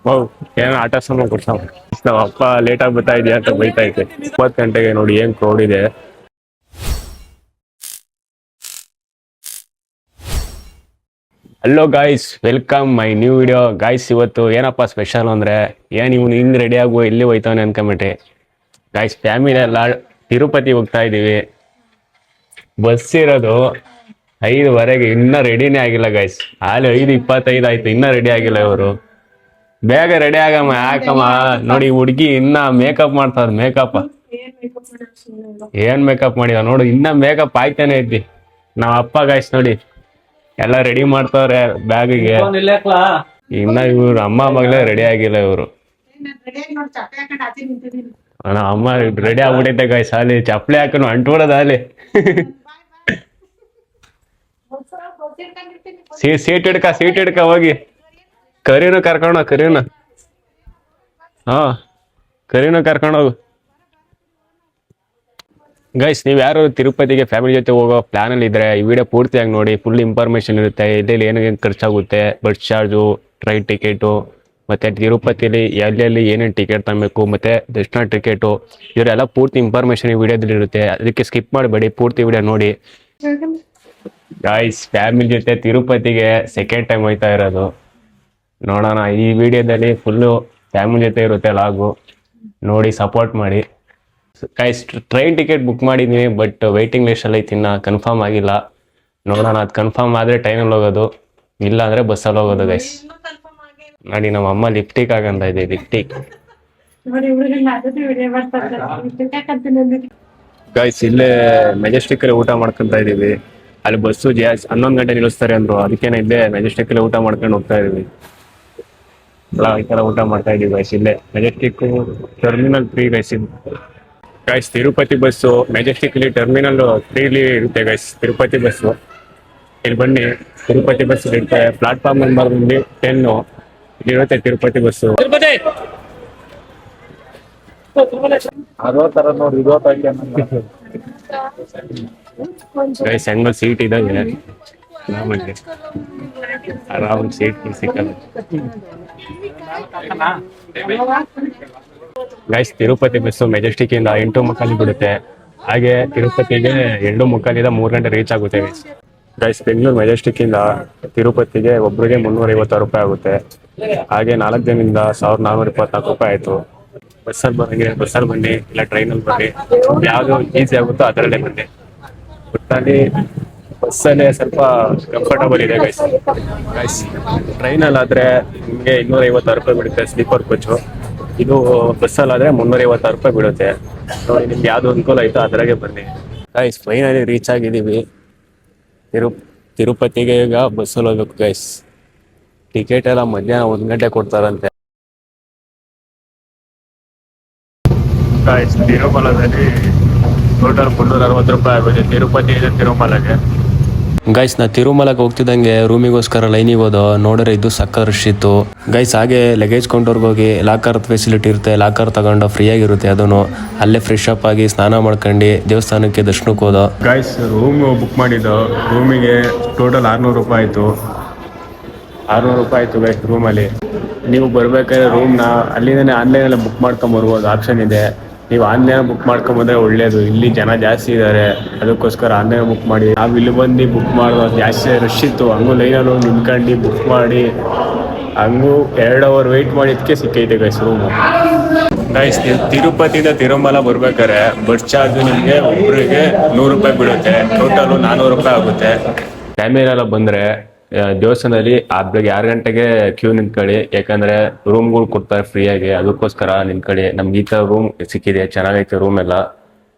ಓ ಏನೋ ಆಟ ಸಾಮಾನು ಕೊಡ್ತಾವ. ನಮ್ಮ ಅಪ್ಪ ಲೇಟಾಗಿ ಬರ್ತಾ ಇದೆಯಾ ಅಂತ ಬೈತಾ ಇದ್ದೆ. 9 ಗಂಟೆಗೆ ನೋಡಿ ಏನ್ ಕ್ರೌಡ್ ಇದೆ. Hello guys, welcome my new video. Guys, ಇವತ್ತು ಏನಪ್ಪ ಸ್ಪೆಷಲ್ ಅಂದ್ರೆ ಇವನು ಹಿಂಗ್ ರೆಡಿ ಆಗುವ ಎಲ್ಲಿ ಹೋಯ್ತಾವನೆ ಅನ್ಕೊಂಬಿಟ್ರಿ. ಗಾಯ್ಸ್, ಫ್ಯಾಮಿಲಿ ಎಲ್ಲ ತಿರುಪತಿ ಹೋಗ್ತಾ ಇದೀವಿ. ಬಸ್ ಇರೋದು 5:15, ಇನ್ನ ರೆಡಿನೇ ಆಗಿಲ್ಲ ಗಾಯ್ಸ್. ಅಲ್ಲಿ 5:25 ಆಯ್ತು, ಇನ್ನ ರೆಡಿ ಆಗಿಲ್ಲ ಇವರು. ಬೇಗ ರೆಡಿ ಆಗಮ್ಮ, ಯಾಕಮ್ಮ ನೋಡಿ ಹುಡುಗಿ ಇನ್ನ ಮೇಕಪ್ ಮಾಡ್ತಾರ. ಏನ್ ಮೇಕಪ್ ಮಾಡಿದ ನೋಡು, ಇನ್ನ ಮೇಕಪ್ ಆಯ್ತಾನೆ ಐತಿ. ನಾವ್ ಅಪ್ಪ ಗಾಯ್ಸ್ ನೋಡಿ ಎಲ್ಲ ರೆಡಿ ಮಾಡ್ತಾವ್ರೆ ಬ್ಯಾಗಿಗೆ. ಇನ್ನ ಇವ್ರು ಅಮ್ಮ ಮಗಳೇ ರೆಡಿ ಆಗಿಲ್ಲ ಇವರು. ಅಮ್ಮ ರೆಡಿ ಆಗ್ಬಿಟ್ಟೈತೆ ಗಾಯ್ಸ್. ಅಲ್ಲಿ ಚಪ್ಪಲಿ ಹಾಕೊಂಡು ಅಂಟ್ಬಿಡೋದ ಅಲ್ಲಿ. ಸೀಟ್ ಹಿಡ್ಕ ಹೋಗಿ. ಕರೀನು ಕರ್ಕೊಂಡೋಗು. ಗೈಸ್, ನೀವು ಯಾರು ತಿರುಪತಿಗೆ ಫ್ಯಾಮಿಲಿ ಜೊತೆ ಹೋಗೋ ಪ್ಲಾನ್ ಅಲ್ಲಿ ಇದ್ರೆ ಈ ವಿಡಿಯೋ ಪೂರ್ತಿಯಾಗಿ ನೋಡಿ. ಫುಲ್ ಇನ್ಫಾರ್ಮೇಶನ್ ಇರುತ್ತೆ. ಇಲ್ಲಿ ಏನೇನು ಖರ್ಚಾಗುತ್ತೆ, ಬಸ್ ಚಾರ್ಜು, ಟ್ರೈನ್ ಟಿಕೆಟು, ಮತ್ತೆ ತಿರುಪತಿಲಿ ಎಲ್ಲೆಲ್ಲಿ ಏನೇನು ಟಿಕೆಟ್ ತಗೋಬೇಕು, ಮತ್ತೆ ದರ್ಶನ ಟಿಕೆಟು, ಇವರೆಲ್ಲ ಪೂರ್ತಿ ಇನ್ಫಾರ್ಮೇಶನ್ ಈ ವಿಡಿಯೋದಲ್ಲಿ ಇರುತ್ತೆ. ಅದಕ್ಕೆ ಸ್ಕಿಪ್ ಮಾಡಬೇಡಿ, ಪೂರ್ತಿ ವಿಡಿಯೋ ನೋಡಿ. ಗೈಸ್, ಫ್ಯಾಮಿಲಿ ಜೊತೆ ತಿರುಪತಿಗೆ ಸೆಕೆಂಡ್ ಟೈಮ್ ಹೋಯ್ತಾ ಇರೋದು. ನೋಡೋಣ, ಈ ವಿಡಿಯೋದಲ್ಲಿ ಫುಲ್ಲು ಫ್ಯಾಮಿಲಿ ಜೊತೆ ಇರುತ್ತೆ ಲಾಗು. ನೋಡಿ ಸಪೋರ್ಟ್ ಮಾಡಿ. ಗೈಸ್, ಟ್ರೈನ್ ಟಿಕೆಟ್ ಬುಕ್ ಮಾಡಿದ್ವಿ, ಬಟ್ ವೆಯ್ಟಿಂಗ್ ಲಿಸ್ಟ್ ಅಲ್ಲಿ ಐತಿ, ಇನ್ನ ಕನ್ಫರ್ಮ್ ಆಗಿಲ್ಲ. ನೋಡೋಣ, ಅದು ಕನ್ಫರ್ಮ್ ಆದ್ರೆ ಟ್ರೈನಲ್ಲಿ ಹೋಗೋದು, ಇಲ್ಲ ಅಂದ್ರೆ ಬಸ್ಸಲ್ಲಿ ಹೋಗೋದು. ಗೈಸ್ ನೋಡಿ, ನಮ್ಮ ಅಮ್ಮ ಲಿಪ್ಟಿಕ್ ಆಗಂತ ಇದೆ. ಲಿಪ್ಟಿಕ್ ಗೈಸ್, ಇಲ್ಲೇ ಮೆಜೆಸ್ಟಿಕ್ ಅಲ್ಲಿ ಊಟ ಮಾಡ್ಕೊಂತ ಇದೀವಿ. ಅಲ್ಲಿ ಬಸ್ಸು 11 ಗಂಟೆ ನಿಲ್ಲಿಸ್ತಾರೆ ಅಂದ್ರು, ಅದಕ್ಕೇನೆ ಇಲ್ಲೇ ಮೆಜೆಸ್ಟಿಕ್ ಅಲ್ಲಿ ಊಟ ಮಾಡ್ಕೊಂಡು ಹೋಗ್ತಾ ಇದೀವಿ. ಈ ತರ ಊಟ ಮಾಡ್ತಾ ಇದೀವಿ ಗೈಸ್. ಇಲ್ಲೇ Majestic terminal 3 guys. Guys, Tirupati bus Majestic ಅಲ್ಲಿ ಟರ್ಮಿನಲ್ 3 ಇರುತ್ತೆ ಗೈಸ್. ತಿರುಪತಿ ಬಸ್ಸು ಇಲ್ಲಿ ಬನ್ನಿ. ತಿರುಪತಿ ಬಸ್ ಇರುತ್ತೆ. ಪ್ಲಾಟ್ಫಾರ್ಮ್ ನಂಬರ್ 10 ಇಲ್ಲಿರುತ್ತೆ ತಿರುಪತಿ ಬಸ್ಸು. ಗೈಸ್, ಹೆಂಗ ಸೀಟ್ ಇದಾವೆ, ಆರಾಮ್ ಸೀಟ್ ಸಿಕ್ಕಲ್ಲ. ಗೈಸ್, ತಿರುಪತಿ ಬಸ್ಸು ಮೆಜೆಸ್ಟಿಕ್ ಇಂದ 8:45 ಬಿಡುತ್ತೆ. ಹಾಗೆ ತಿರುಪತಿಗೆ 2:45 3 ಗಂಟೆ ರೀಚ್ ಆಗುತ್ತೆ. ಗೈಸ್, ಬೆಂಗಳೂರು ಮೆಜೆಸ್ಟಿಕ್ ಇಂದ ತಿರುಪತಿಗೆ ಒಬ್ಬರಿಗೆ 356 ರೂಪಾಯಿ ಆಗುತ್ತೆ. ಹಾಗೆ 4 ಜನದಿಂದ 1424 ರೂಪಾಯಿ ಆಯ್ತು. ಬಸ್ಸಲ್ಲಿ ಬನ್ನಿ, ಇಲ್ಲ ಟ್ರೈನಲ್ಲಿ ಬನ್ನಿ, ಯಾವ್ದು ಈಸಿ ಆಗುತ್ತೋ ಅದರಲ್ಲೇ ಬನ್ನಿ. ಒಟ್ಟಾಗಿ ಬಸ್ಸಲ್ಲೇ ಸ್ವಲ್ಪ ಕಂಫರ್ಟಬಲ್ ಇದೆ ಗೈಸ್. ಟ್ರೈನಲ್ಲಿ ಆದ್ರೆ ನಿಮಗೆ 256 ರೂಪಾಯಿ ಬಿಡುತ್ತೆ ಸ್ಲೀಪರ್ ಕೋಚು. ಇದು ಬಸ್ಸಲ್ಲಾದ್ರೆ 356 ರೂಪಾಯಿ ಬೀಳುತ್ತೆ. ನೋಡಿ, ನಿಮ್ಗೆ ಯಾವ್ದು ಅನುಕೂಲ ಆಯ್ತೋ ಅದ್ರಾಗೆ ಬನ್ನಿ. ಗೈಸ್, ಫೈನಲಿ ರೀಚ್ ಆಗಿದ್ದೀವಿ ತಿರುಪತಿಗೆ. ಈಗ ಬಸ್ಸಲ್ಲಿ ಹೋಗ್ಬೇಕು ಗೈಸ್. ಟಿಕೆಟ್ ಎಲ್ಲ ಮಧ್ಯಾಹ್ನ 1 ಗಂಟೆ ಕೊಡ್ತಾರಂತೆ. ಗೈಸ್, ತಿರುಮಲದಲ್ಲಿ ಟೋಟಲ್ 360 ರೂಪಾಯಿ ಆಗುತ್ತೆ ತಿರುಪತಿಯಿಂದ ತಿರುಮಲಗೆ. ಗೈಸ್, ನಾ ತಿರುಮಲಕ್ಕೆ ಹೋಗ್ತಿದ್ದಂಗೆ ರೂಮಿಗೋಸ್ಕರ ಲೈನಿಗೆ ಹೋದೋ, ನೋಡ್ರೆ ಇದು ಸಕ್ಕ ರಶ್ ಇತ್ತು ಗೈಸ್. ಹಾಗೆ ಲಗೇಜ್ ಕೌಂಟರ್ಗೆ ಹೋಗಿ ಲಾಕರ್ ಫೆಸಿಲಿಟಿ ಇರುತ್ತೆ, ಲಾಕರ್ ತಗೊಂಡು ಫ್ರೀ ಆಗಿರುತ್ತೆ. ಅದನ್ನು ಅಲ್ಲೇ ಫ್ರೆಶ್ ಅಪ್ ಆಗಿ ಸ್ನಾನ ಮಾಡ್ಕೊಂಡು ದೇವಸ್ಥಾನಕ್ಕೆ ದರ್ಶನಕ್ಕೆ ಹೋದೋ. ಗೈಸ್, ರೂಮ್ ಬುಕ್ ಮಾಡಿದ್ದು ರೂಮಿಗೆ ಟೋಟಲ್ 600 ರೂಪಾಯಿ ಆಯಿತು. 600 ರೂಪಾಯಿ ಆಯಿತು ಗೈಸ್ ರೂಮಲ್ಲಿ. ನೀವು ಬರ್ಬೇಕಾದ್ರೆ ರೂಮ್ನ ಅಲ್ಲಿಂದನೇ ಆನ್ಲೈನಲ್ಲಿ ಬುಕ್ ಮಾಡ್ಕೊಂಬರ್ಬೋದು, ಆಪ್ಷನ್ ಇದೆ. ನೀವು ಆನ್ಲೈನ್ ಬುಕ್ ಮಾಡ್ಕೊಂಬಂದ್ರೆ ಒಳ್ಳೇದು. ಇಲ್ಲಿ ಜನ ಜಾಸ್ತಿ ಇದ್ದಾರೆ, ಅದಕ್ಕೋಸ್ಕರ ಆನ್ಲೈನ್ ಬುಕ್ ಮಾಡಿ. ನಾವು ಇಲ್ಲಿ ಬಂದು ಬುಕ್ ಮಾಡೋದು ಜಾಸ್ತಿ ರಶ್ ಇತ್ತು. ಹಂಗೂ ಲೈನಲ್ಲಿ ಹೋಗಿ ನಿಂತ್ಕೊಂಡು ಬುಕ್ ಮಾಡಿ, ಹಂಗೂ 2 ಅವರ್ ವೆಯ್ಟ್ ಮಾಡಿದ್ದಕ್ಕೆ ಸಿಕ್ಕೈತೆ ಗೈಸ್ ರೂಮು. ಗೈಸ್, ತಿರುಪತಿಯಿಂದ ತಿರುಮಲ ಬರ್ಬೇಕಾದ್ರೆ ಬಸ್ ಚಾರ್ಜ್ ನಿಮಗೆ ಒಬ್ಬರಿಗೆ 100 ರೂಪಾಯಿ ಬೀಳುತ್ತೆ. ಟೋಟಲು 400 ರೂಪಾಯಿ ಆಗುತ್ತೆ. ಫ್ಯಾಮಿಲಿಯೆಲ್ಲ ಬಂದರೆ ದೇವಸ್ಥಾನದಲ್ಲಿ ಬೆಳಗ್ಗೆ 6 ಗಂಟೆಗೆ ಕ್ಯೂ ನಿಂತ್ಕೊಳ್ಳಿ, ಯಾಕಂದ್ರೆ ರೂಮ್ಗಳು ಕೊಡ್ತಾರೆ ಫ್ರೀಯಾಗಿ. ಅದಕ್ಕೋಸ್ಕರ ನಿಂತ್ಕೊಳ್ಳಿ. ನಮ್ಗೆ ಈ ಥರ ರೂಮ್ ಸಿಕ್ಕಿದೆ, ಚೆನ್ನಾಗೈತೆ ರೂಮ್ ಎಲ್ಲ.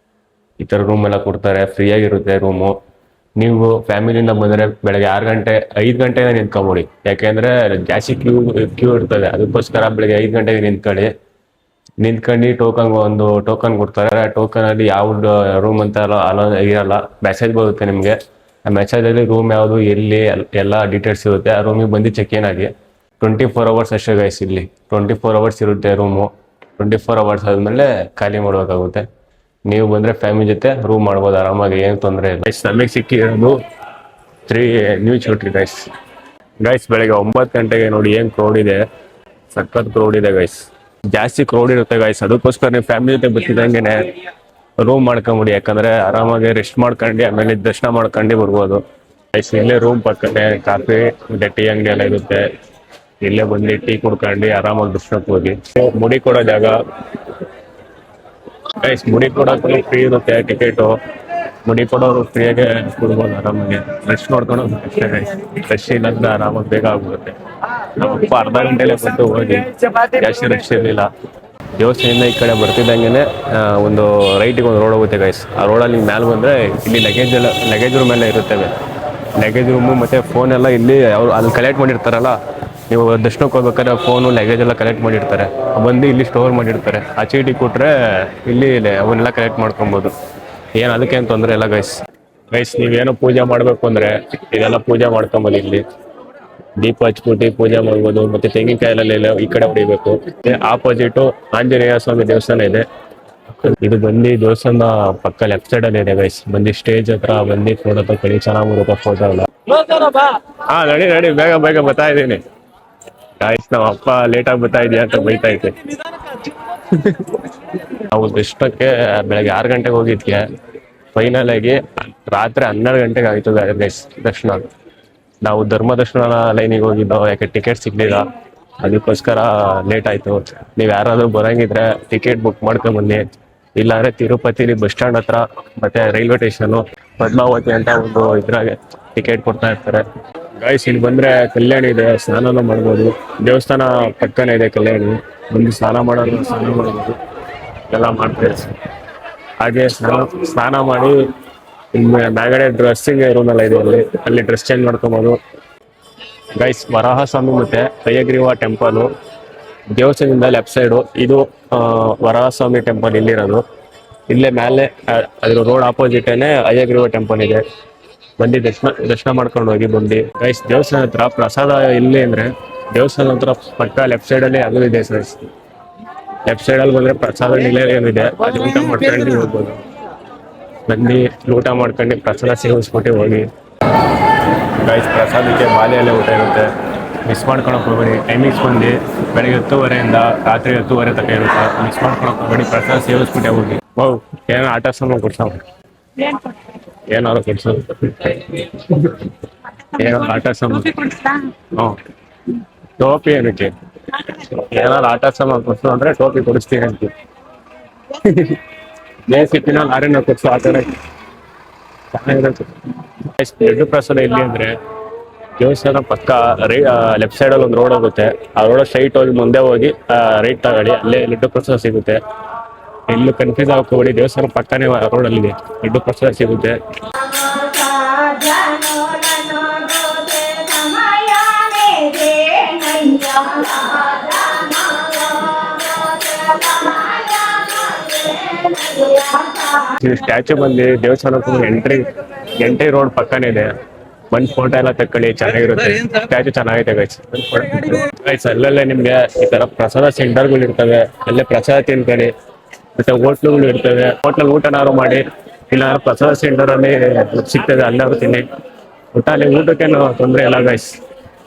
ಈ ಥರ ರೂಮ್ ಎಲ್ಲ ಕೊಡ್ತಾರೆ, ಫ್ರೀಯಾಗಿರುತ್ತೆ ರೂಮು. ನೀವು ಫ್ಯಾಮಿಲಿಯಿಂದ ಬಂದರೆ ಬೆಳಗ್ಗೆ 5 ಗಂಟೆಗೆ ನಿಂತ್ಕೊಬಿಡಿ, ಯಾಕೆಂದರೆ ಜಾಸ್ತಿ ಕ್ಯೂ ಇರ್ತದೆ. ಅದಕ್ಕೋಸ್ಕರ ಬೆಳಗ್ಗೆ 5 ಗಂಟೆಗೆ ನಿಂತ್ಕೊಂಡು ಒಂದು ಟೋಕನ್ ಕೊಡ್ತಾರೆ. ಆ ಟೋಕನಲ್ಲಿ ಯಾವ್ದು ರೂಮ್ ಅಂತ ಇರಲ್ಲ, ಮೆಸೇಜ್ ಬರುತ್ತೆ ನಿಮಗೆ. ಆ ಮೆಸೇಜಲ್ಲಿ ರೂಮ್ ಯಾವುದು, ಎಲ್ಲಿ ಎಲ್ಲ ಡೀಟೇಲ್ಸ್ ಇರುತ್ತೆ. ಆ ರೂಮಿಗೆ ಬಂದು ಚೆಕ್ ಇನ್ ಆಗಿ. 24 ಅವರ್ಸ್ ಅಷ್ಟೇ ಗೈಸ್. ಇಲ್ಲಿ 24 ಅವರ್ಸ್ ಇರುತ್ತೆ ರೂಮು. 24 ಅವರ್ಸ್ ಆದಮೇಲೆ ಖಾಲಿ ಮಾಡಬೇಕಾಗುತ್ತೆ. ನೀವು ಬಂದರೆ ಫ್ಯಾಮಿಲಿ ಜೊತೆ ರೂಮ್ ಮಾಡ್ಬೋದು ಆರಾಮಾಗಿ, ಏನು ತೊಂದರೆ ಇಲ್ಲ. ನಮಗೆ ಸಿಕ್ಕಿರೋದು 3 ನ್ಯೂ ಚೌಟ್ರಿ ಗೈಸ್. ಬೆಳಗ್ಗೆ 9 ಗಂಟೆಗೆ ನೋಡಿ ಏನು ಕ್ರೌಡ್ ಇದೆ. ಸಖತ್ ಕ್ರೌಡ್ ಇದೆ ಗೈಸ್, ಜಾಸ್ತಿ ಕ್ರೌಡ್ ಇರುತ್ತೆ ಗೈಸ್. ಅದಕ್ಕೋಸ್ಕರ ನೀವು ಫ್ಯಾಮಿಲಿ ಜೊತೆ ಬರ್ತಿದ್ದಂಗೆನೆ ರೂಮ್ ಮಾಡ್ಕೊಂಬಿಡಿ, ಯಾಕಂದ್ರೆ ಆರಾಮಾಗಿ ರೆಸ್ಟ್ ಮಾಡ್ಕೊಂಡು ಆಮೇಲೆ ದರ್ಶನ ಮಾಡ್ಕೊಂಡು ಬರ್ಬೋದು ಗೈಸ್. ಇಲ್ಲೇ ರೂಮ್ ಪಕ್ಕನೆ ಕಾಫಿ ಮತ್ತೆ ಟೀ ಅಂಗಡಿ ಎಲ್ಲ ಇರುತ್ತೆ, ಇಲ್ಲೇ ಬಂದು ಟೀ ಕುಡ್ಕೊಂಡು ಆರಾಮಾಗಿ ದರ್ಶನಕ್ಕೆ ಹೋಗಿ. ಮುಡಿ ಕೊಡೋ ಜಾಗ ಗೈಸ್, ಮುಡಿ ಕೊಡೋಕ್ಕೂ ಫ್ರೀ ಇರುತ್ತೆ ಟಿಕೆಟು. ಮುಡಿ ಕೊಡೋರು ಫ್ರೀಯಾಗೆ ಕೊಡ್ಬೋದು ಆರಾಮಾಗಿ, ರೆಸ್ಟ್ ನೋಡ್ಕೊಂಡು ಅಷ್ಟೇ ಗೈಸ್. ರಶ್ ಇಲ್ಲಂದ್ರೆ ಆರಾಮಾಗಿ ಬೇಗ ಆಗ್ಬಿಡುತ್ತೆ. ನಮ್ಮಪ್ಪ ಅರ್ಧ ಗಂಟೆಲೆ ಬಂದು ಹೋಗಿ, ಜಾಸ್ತಿ ರಶ್ ಇರಲಿಲ್ಲ. ದೇವಸ್ಥಾನದಿಂದ ಈ ಕಡೆ ಬರ್ತಿದ್ದಂಗೆ ಒಂದು ರೈಟಿಗೆ ಒಂದು ರೋಡ್ ಹೋಗುತ್ತೆ ಗೈಸ್. ಆ ರೋಡಲ್ಲಿ ಮ್ಯಾಲೆ ಬಂದರೆ ಇಲ್ಲಿ ಲಗೇಜ್ ರೂಮ್ ಎಲ್ಲ ಇರುತ್ತವೆ. ಲಗೇಜ್ ರೂಮು ಮತ್ತು ಫೋನ್ ಎಲ್ಲ ಇಲ್ಲಿ ಅವರು ಅಲ್ಲಿ ಕಲೆಕ್ಟ್ ಮಾಡಿರ್ತಾರಲ್ಲ, ನೀವು ದರ್ಶನಕ್ಕೆ ಹೋಗ್ಬೇಕಾದ್ರೆ ಫೋನು ಲಗೇಜ್ ಎಲ್ಲ ಕಲೆಕ್ಟ್ ಮಾಡಿರ್ತಾರೆ, ಬಂದು ಇಲ್ಲಿ ಸ್ಟೋರ್ ಮಾಡಿರ್ತಾರೆ. ಆ ಚೀಟಿ ಕೊಟ್ಟರೆ ಇಲ್ಲಿ ಅವನ್ನೆಲ್ಲ ಕಲೆಕ್ಟ್ ಮಾಡ್ಕೊಬೋದು. ಏನು ಅದಕ್ಕೆ ಏನು ತೊಂದರೆ ಇಲ್ಲ ಗೈಸ್. ನೀವೇನೋ ಪೂಜೆ ಮಾಡಬೇಕು ಅಂದರೆ ಇದೆಲ್ಲ ಪೂಜೆ ಮಾಡ್ಕೊಬೋದು. ಇಲ್ಲಿ ದೀಪ ಹಚ್ಬಿಟ್ಟು ಪೂಜೆ ಮಾಡ್ಬೋದು. ಮತ್ತೆ ತೆಂಗಿನಕಾಯಲ್ಲೆಲ್ಲ ಈ ಕಡೆ ಹೊಡಿಬೇಕು. ಆಪೋಸಿಟು ಆಂಜನೇಯ ಸ್ವಾಮಿ ದೇವಸ್ಥಾನ ಇದೆ. ಇದು ಬಂದು ದೇವಸ್ಥಾನ ಪಕ್ಕ ಲೆಫ್ಟ್ ಸೈಡ್ ಅಲ್ಲಿ ಇದೆ ಗೈಸ್. ಬಂದು ಸ್ಟೇಜ್ ಹತ್ರ ಬಂದು ಫೋಟೋ ತಗೊಳ್ಳಿ, ಚೆನ್ನಾಗಿ ಬರುತ್ತೆ ಫೋಟೋ ಎಲ್ಲ. ಹಾ ನಡಿ ಬೇಗ ಬೇಗ ಬರ್ತಾ ಇದ್ದೀನಿ ಗೈಸ್. ನಮ್ಮ ಅಪ್ಪ ಲೇಟಾಗಿ ಬರ್ತಾ ಇದೆಯಾ ಅಂತ ಬೈತಾ ಇದ್ದೆ. ನಾವು ದರ್ಶನಕ್ಕೆ ಬೆಳಗ್ಗೆ 6 ಗಂಟೆಗೆ ಹೋಗಿದ್ಕೆ ಫೈನಲ್ ಆಗಿ ರಾತ್ರಿ 12 ಗಂಟೆಗೆ ಆಯಿತು ಗೈಸ್ ದರ್ಶನ. ನಾವು ಧರ್ಮ ದರ್ಶನ ಲೈನಿಗೆ ಹೋಗಿದ್ದೋ, ಯಾಕೆ ಟಿಕೆಟ್ ಸಿಗ್ಲಿಲ್ಲ, ಅದಕ್ಕೋಸ್ಕರ ಲೇಟ್ ಆಯಿತು. ನೀವು ಯಾರಾದರೂ ಬರೋಂಗಿದ್ರೆ ಟಿಕೆಟ್ ಬುಕ್ ಮಾಡ್ಕೊಂಬನ್ನಿ. ಇಲ್ಲಾಂದರೆ ತಿರುಪತಿಲಿ ಬಸ್ ಸ್ಟ್ಯಾಂಡ್ ಹತ್ರ ಮತ್ತು ರೈಲ್ವೆ ಸ್ಟೇಷನು ಪದ್ಮಾವತಿ ಅಂತ ಒಂದು ಇದ್ರಾಗೆ ಟಿಕೆಟ್ ಕೊಡ್ತಾ ಇರ್ತಾರೆ ಗೈಸ್. ಇಲ್ಲಿ ಬಂದರೆ ಕಲ್ಯಾಣಿ ಇದೆ, ಸ್ನಾನನೂ ಮಾಡ್ಬೋದು. ದೇವಸ್ಥಾನ ಪಕ್ಕನೇ ಇದೆ ಕಲ್ಯಾಣಿ, ಬಂದು ಸ್ನಾನ ಮಾಡ್ಬೋದು ಎಲ್ಲ ಮಾಡ್ತಾರೆ. ಹಾಗೆ ಸ್ನಾನ ಮಾಡಿ ಮ್ಯಾಗಡೆ ಡ್ರೆಸ್ಸಿಂಗ್ ರೂಮೆಲ್ಲ ಇದೆ, ಅಲ್ಲಿ ಡ್ರೆಸ್ ಚೇಂಜ್ ಮಾಡ್ಕೊಬೋದು ಗೈಸ್. ವರಾಹ ಸ್ವಾಮಿ ಮತ್ತೆ ಹಯಗ್ರೀವ ಟೆಂಪಲು ದೇವಸ್ಥಾನದಿಂದ ಲೆಫ್ಟ್ ಸೈಡು. ಇದು ವರಾಹ ಸ್ವಾಮಿ ಟೆಂಪಲ್ ಇಲ್ಲಿರೋದು. ಇಲ್ಲೇ ಮೇಲೆ ಅದ್ರ ರೋಡ್ ಆಪೋಸಿಟೇನೆ ಹಯಗ್ರೀವ ಟೆಂಪಲ್ ಇದೆ. ಬಂದು ದರ್ಶನ ಮಾಡ್ಕೊಂಡು ಹೋಗಿ ಬಂದು ಗೈಸ್. ದೇವಸ್ಥಾನ ಹತ್ರ ಪ್ರಸಾದ ಎಲ್ಲಿ ಅಂದರೆ ದೇವಸ್ಥಾನ ಹತ್ರ ಪಕ್ಕ ಲೆಫ್ಟ್ ಸೈಡಲ್ಲಿ ಅದು ಇದೆ ಗೈಸ್. ಲೆಫ್ಟ್ ಸೈಡಲ್ಲಿ ಬಂದರೆ ಪ್ರಸಾದ ಇಲ್ಲೇ ಏನಿದೆ, ಅದು ಊಟ ಮಾಡ್ಕೊಂಡು ಹೋಗ್ಬೋದು. ಬಂದು ಊಟ ಮಾಡ್ಕೊಂಡು ಪ್ರಸಾದ ಸೇವಿಸ್ಬಿಟ್ಟು ಹೋಗಿ ಗೈಸ್. ಪ್ರಸಾದಕ್ಕೆ ಬಾಳೆಯಲ್ಲೇ ಊಟ ಇರುತ್ತೆ, ಮಿಸ್ ಮಾಡ್ಕೊಳಕ್ಕೆ ಹೋಗ್ಬೇಡಿ. ಟೈಮಿಂಗ್ಸ್ ಬಂದು ಬೆಳಗ್ಗೆ 10:30 ರಾತ್ರಿ 10:30 ತನಕ ಇರುತ್ತೆ. ಮಿಸ್ ಮಾಡ್ಕೊಳಕ್ಕೆ ಹೋಗ್ಬೇಡಿ, ಪ್ರಸಾದ ಸೇವಿಸ್ಬಿಟ್ಟೆ ಹೋಗಿ. ಏನೋ ಆಟ ಸಾಮಾನು ಕೊಡ್ಸೋ, ಏನಾದ್ರು ಕೊಡ್ಸೋ, ಏನೋ ಆಟ ಸಾಮಾನು. ಹ್ಞೂ ಟೋಪಿ ಏನಕ್ಕೆ, ಏನಾದ್ರು ಆಟ ಸಾಮಾನು ಕೊಡ್ಸೋ ಅಂದರೆ ಟೋಪಿ ಕೊಡಿಸ್ತೀನಿ ಅಂತ. ಸಿಟ್ಟಿನ ಲಾರಿನ ಕೊಡ್ಸೋ ಆ ಥರ ಚೆನ್ನಾಗಿರುತ್ತೆ. ಲಡ್ಡು ಪ್ರಸಾದ ಎಲ್ಲಿ ಅಂದರೆ ದೇವಸ್ಥಾನ ಪಕ್ಕ ಲೆಫ್ಟ್ ಸೈಡಲ್ಲಿ ಒಂದು ರೋಡ್ ಹೋಗುತ್ತೆ. ಆ ರೋಡ್ ಸ್ಟ್ರೈಟ್ ಹೋಗಿ ಮುಂದೆ ಹೋಗಿ ರೈಟ್ ತಗೊಳ್ಳಿ, ಅಲ್ಲೇ ಲಡ್ಡು ಪ್ರಸಾದ ಸಿಗುತ್ತೆ. ಎಲ್ಲೂ ಕನ್ಫ್ಯೂಸ್ ಹಾಕೋಬೇಡಿ, ದೇವಸ್ಥಾನ ಪಕ್ಕನೇ ರೋಡಲ್ಲಿದೆ, ಲಡ್ಡು ಪ್ರಸಾದ ಸಿಗುತ್ತೆ. ಸ್ಟ್ಯಾಚು ಬಂದು ದೇವಸ್ಥಾನಕ್ಕೂ ಎಂಟ್ರಿ ರೋಡ್ ಪಕ್ಕನೇ ಇದೆ. ಬಂದು ಫೋಟೋ ಎಲ್ಲ ತಕ್ಕೊಳ್ಳಿ, ಚೆನ್ನಾಗಿರುತ್ತೆ. ಸ್ಟ್ಯಾಚು ಚೆನ್ನಾಗಿದೆ ಗೈಸ್. ಅಲ್ಲಲ್ಲೇ ನಿಮ್ಗೆ ಈ ತರ ಪ್ರಸಾದ ಸೆಂಟರ್ಗಳು ಇರ್ತವೆ, ಅಲ್ಲೇ ಪ್ರಸಾದ ತಿನ್ಕೊಳ್ಳಿ. ಮತ್ತೆ ಹೋಟ್ಲುಗಳು ಇರ್ತವೆ, ಹೋಟ್ಲಲ್ಲಿ ಊಟನಾದ್ರು ಮಾಡಿ, ಇಲ್ಲ ಪ್ರಸಾದ ಸೆಂಟರ್ ಅಲ್ಲಿ ಸಿಗ್ತದೆ, ಅಲ್ಲಾದ್ರು ತಿನ್ನಿ. ಊಟ ಅಲ್ಲಿ ಊಟಕ್ಕೇನು ತೊಂದರೆ ಇಲ್ಲ ಗೈಸ್,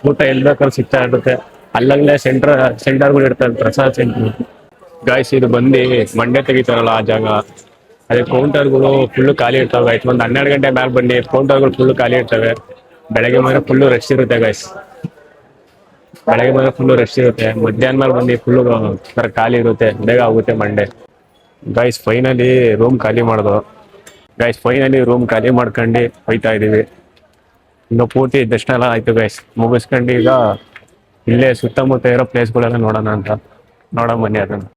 ಊಟ ಎಲ್ಲಿ ಬೇಕಾದ್ರೂ ಸಿಗ್ತಾ ಇರುತ್ತೆ. ಅಲ್ಲಲ್ಲೇ ಸೆಂಟರ್ಗಳು ಇರ್ತವೆ, ಪ್ರಸಾದ ಸೆಂಟರ್ ಗೈಸ್. ಇದು ಬಂದು ಮಂಡೆ ತೆಗಿತಾರಲ್ಲ ಆ ಜಾಗ, ಅದೇ ಕೌಂಟರ್ಗಳು ಫುಲ್ಲು ಖಾಲಿ ಇರ್ತವೆ ಗೈಸ್. ಒಂದು 12 ಗಂಟೆ ಮ್ಯಾಲೆ ಬನ್ನಿ, ಕೌಂಟರ್ಗಳು ಫುಲ್ಲು ಖಾಲಿ ಇರ್ತವೆ. ಬೆಳಗ್ಗೆ ಮೇಲೆ ಫುಲ್ಲು ರಶ್ ಇರುತ್ತೆ ಗೈಸ್, ಬೆಳಗ್ಗೆ ಮೇಲೆ ಫುಲ್ಲು ರಶ್ ಇರುತ್ತೆ. ಮಧ್ಯಾಹ್ನ ಮೇಲೆ ಬಂದು ಫುಲ್ಲು ಖಾಲಿ ಇರುತ್ತೆ, ಬೇಗ ಆಗುತ್ತೆ ಮಂಡೆ ಗೈಸ್. ಫೈನಲಿ ರೂಮ್ ಖಾಲಿ ಮಾಡ್ದು ಗೈಸ್. ಫೈನಲಿ ರೂಮ್ ಖಾಲಿ ಮಾಡ್ಕೊಂಡು ಹೋಯ್ತಾ ಇದೀವಿ. ಇನ್ನು ಪೂರ್ತಿ ದರ್ಶನ ಎಲ್ಲ ಆಯ್ತು ಗೈಸ್, ಮುಗಿಸ್ಕೊಂಡು ಈಗ ಇಲ್ಲೇ ಸುತ್ತಮುತ್ತ ಇರೋ ಪ್ಲೇಸ್ಗಳೆಲ್ಲ ನೋಡೋಣ ಬನ್ನಿ ಅದನ್ನು.